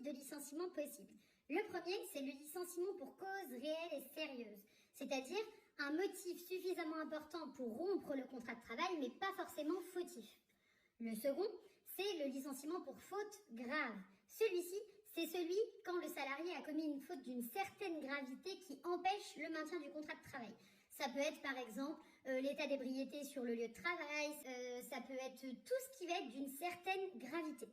types de licenciements possibles. Le premier, c'est le licenciement pour cause réelle et sérieuse, c'est-à-dire un motif suffisamment important pour rompre le contrat de travail, mais pas forcément fautif. Le second, c'est le licenciement pour faute grave. Celui-ci, c'est celui quand le salarié a commis une faute d'une certaine gravité qui empêche le maintien du contrat de travail. Ça peut être par exemple l'état d'ébriété sur le lieu de travail, ça peut être tout ce qui va être d'une certaine gravité.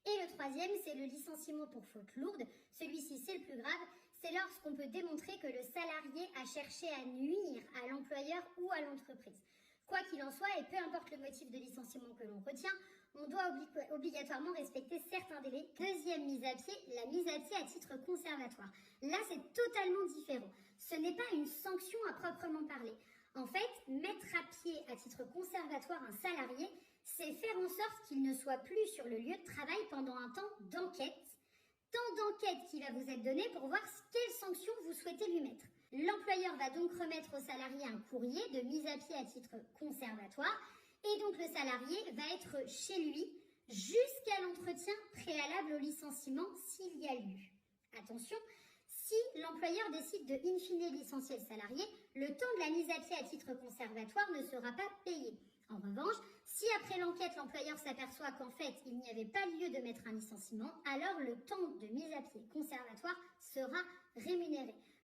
Et le troisième, c'est le licenciement pour faute lourde. Celui-ci, c'est le plus grave. C'est lorsqu'on peut démontrer que le salarié a cherché à nuire à l'employeur ou à l'entreprise. Quoi qu'il en soit, et peu importe le motif de licenciement que l'on retient, on doit obligatoirement respecter certains délais. Deuxième mise à pied, la mise à pied à titre conservatoire. Là, c'est totalement différent. Ce n'est pas une sanction à proprement parler. En fait, mettre à pied à titre conservatoire un salarié, c'est faire en sorte qu'il ne soit plus sur le lieu de travail pendant un temps d'enquête. Temps d'enquête qui va vous être donné pour voir quelle sanction vous souhaitez lui mettre. L'employeur va donc remettre au salarié un courrier de mise à pied à titre conservatoire et donc le salarié va être chez lui jusqu'à l'entretien préalable au licenciement s'il y a lieu. Attention, si l'employeur décide de in fine licencier le salarié, le temps de la mise à pied à titre conservatoire ne sera pas payé. En revanche, si après l'enquête, l'employeur s'aperçoit qu'en fait, il n'y avait pas lieu de mettre un licenciement, alors le temps de mise à pied conservatoire sera rémunéré.